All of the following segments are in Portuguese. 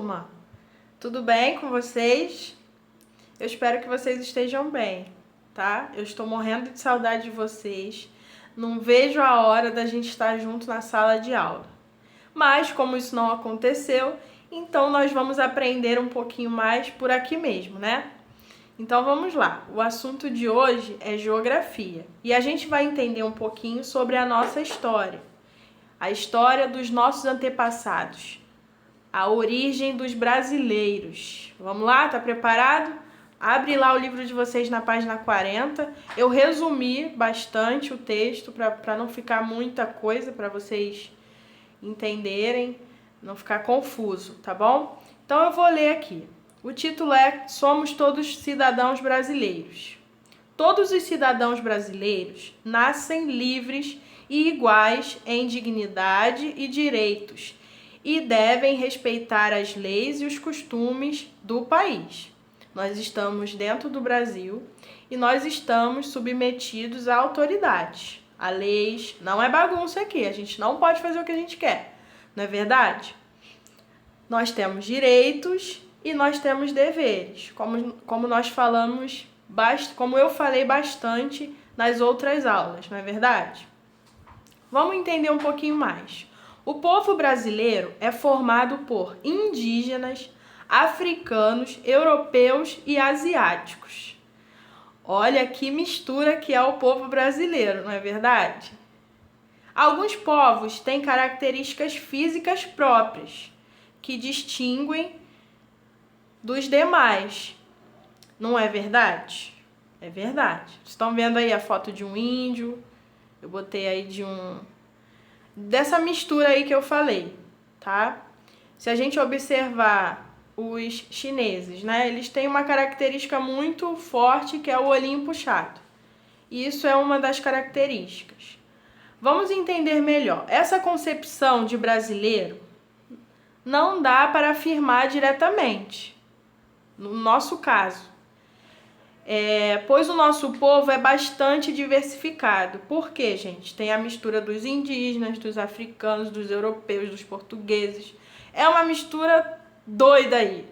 turma! Tudo bem com vocês? Eu espero que vocês estejam bem, tá? Eu estou morrendo de saudade de vocês. Não vejo a hora da gente estar junto na sala de aula. Mas, como isso não aconteceu, então nós vamos aprender um pouquinho mais por aqui mesmo, né? Então vamos lá. O assunto de hoje é geografia. E a gente vai entender um pouquinho sobre a nossa história. A história dos nossos antepassados. A origem dos brasileiros. Vamos lá? Tá preparado? Abre lá o livro de vocês na página 40. Eu resumi bastante o texto para não ficar muita coisa para vocês entenderem, não ficar confuso, tá bom? Então eu vou ler aqui. O título é Somos Todos Cidadãos Brasileiros. Todos os cidadãos brasileiros nascem livres e iguais em dignidade e direitos e devem respeitar as leis e os costumes do país. Nós estamos dentro do Brasil e nós estamos submetidos a autoridades, a leis. Não é bagunça aqui, a gente não pode fazer o que a gente quer, não é verdade? Nós temos direitos e nós temos deveres, como nós falamos, como eu falei bastante nas outras aulas, não é verdade? Vamos entender um pouquinho mais. O povo brasileiro é formado por indígenas, africanos, europeus e asiáticos. Olha que mistura que é o povo brasileiro, não é verdade? Alguns povos têm características físicas próprias, que distinguem dos demais. Não é verdade? É verdade. Vocês estão vendo aí a foto de um índio? Eu botei aí dessa mistura aí que eu falei, tá? Se a gente observar os chineses, né? Eles têm uma característica muito forte que é o olhinho puxado. E isso é uma das características. Vamos entender melhor. Essa concepção de brasileiro não dá para afirmar diretamente, no nosso caso. Pois o nosso povo é bastante diversificado. Por quê, gente? Tem a mistura dos indígenas, dos africanos, dos europeus, dos portugueses. É uma mistura doida aí.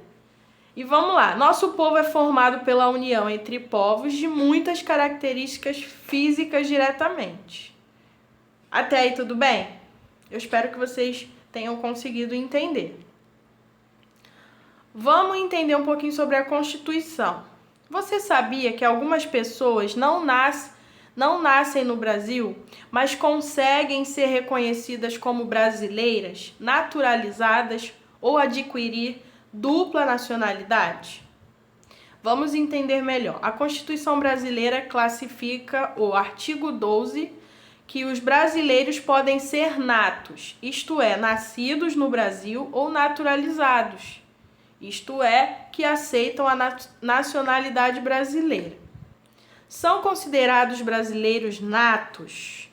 E vamos lá. Nosso povo é formado pela união entre povos de muitas características físicas diretamente. Até aí tudo bem? Eu espero que vocês tenham conseguido entender. Vamos entender um pouquinho sobre a Constituição. Você sabia que algumas pessoas não nascem no Brasil, mas conseguem ser reconhecidas como brasileiras, naturalizadas ou adquirir dupla nacionalidade? Vamos entender melhor. A Constituição brasileira classifica o artigo 12 que os brasileiros podem ser natos, isto é, nascidos no Brasil ou naturalizados. Isto é, que aceitam a nacionalidade brasileira. São considerados brasileiros natos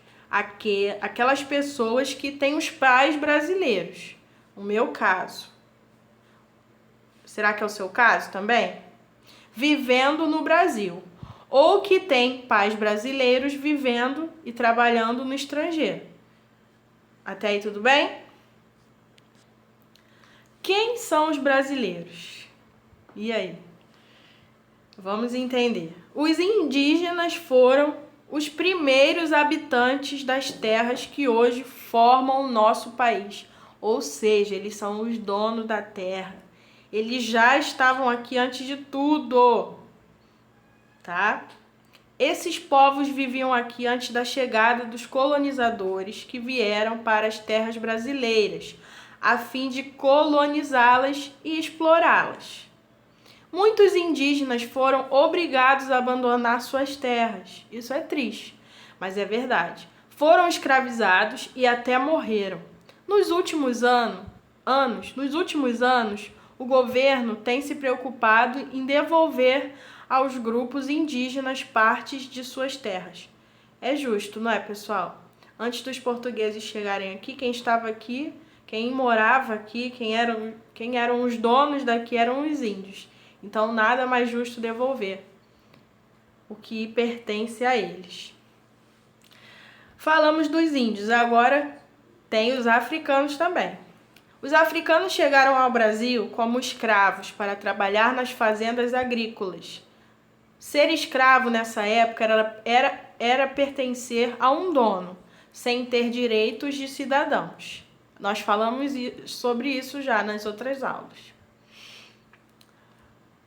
aquelas pessoas que têm os pais brasileiros. O meu caso. Será que é o seu caso também? Vivendo no Brasil. Ou que têm pais brasileiros vivendo e trabalhando no estrangeiro. Até aí tudo bem? Quem são os brasileiros? E aí? Vamos entender. Os indígenas foram os primeiros habitantes das terras que hoje formam o nosso país. Ou seja, eles são os donos da terra. Eles já estavam aqui antes de tudo, tá? Esses povos viviam aqui antes da chegada dos colonizadores que vieram para as terras brasileiras, a fim de colonizá-las e explorá-las. Muitos indígenas foram obrigados a abandonar suas terras. Isso é triste, mas é verdade. Foram escravizados e até morreram. Nos últimos anos, o governo tem se preocupado em devolver aos grupos indígenas partes de suas terras. É justo, não é, pessoal? Antes dos portugueses chegarem aqui, quem estava aqui, quem morava aqui, quem eram os donos daqui eram os índios. Então, nada mais justo devolver o que pertence a eles. Falamos dos índios, agora tem os africanos também. Os africanos chegaram ao Brasil como escravos para trabalhar nas fazendas agrícolas. Ser escravo nessa época era pertencer a um dono, sem ter direitos de cidadãos. Nós falamos sobre isso já nas outras aulas.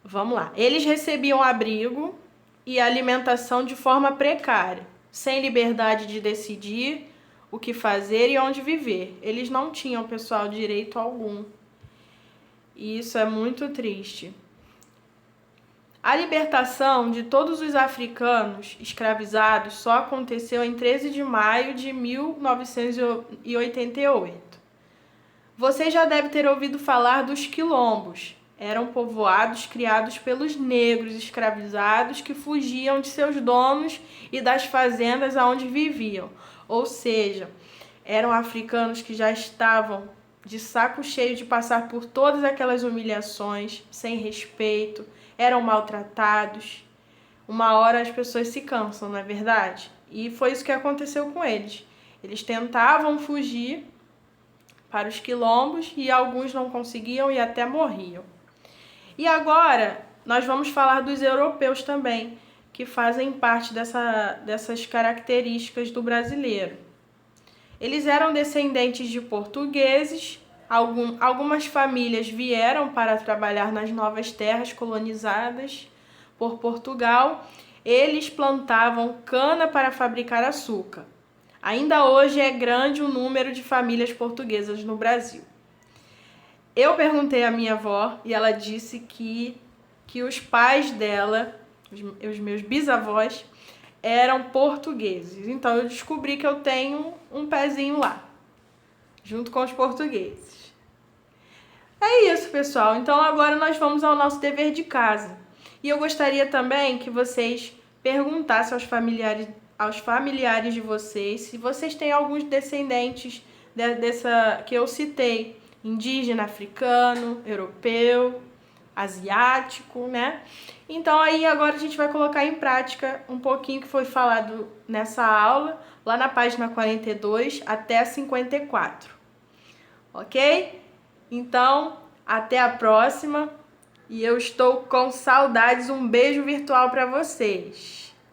Vamos lá. Eles recebiam abrigo e alimentação de forma precária, sem liberdade de decidir o que fazer e onde viver. Eles não tinham, pessoal, direito algum. E isso é muito triste. A libertação de todos os africanos escravizados só aconteceu em 13 de maio de 1988. Você já deve ter ouvido falar dos quilombos. Eram povoados criados pelos negros escravizados que fugiam de seus donos e das fazendas aonde viviam. Ou seja, eram africanos que já estavam de saco cheio de passar por todas aquelas humilhações, sem respeito, eram maltratados. Uma hora as pessoas se cansam, não é verdade? E foi isso que aconteceu com eles. Eles tentavam fugir para os quilombos e alguns não conseguiam e até morriam. E agora nós vamos falar dos europeus também, que fazem parte dessas características do brasileiro. Eles eram descendentes de portugueses, algumas famílias vieram para trabalhar nas novas terras colonizadas por Portugal. Eles plantavam cana para fabricar açúcar. Ainda hoje é grande o número de famílias portuguesas no Brasil. Eu perguntei à minha avó e ela disse que os pais dela, os meus bisavós, eram portugueses. Então eu descobri que eu tenho um pezinho lá, junto com os portugueses. É isso, pessoal. Então agora nós vamos ao nosso dever de casa. E eu gostaria também que vocês perguntassem aos familiares de vocês se vocês têm alguns descendentes dessa que eu citei. Indígena, africano, europeu, asiático, né? Então aí agora a gente vai colocar em prática um pouquinho que foi falado nessa aula, lá na página 42 até a 54. Ok? Então, até a próxima. E eu estou com saudades. Um beijo virtual para vocês.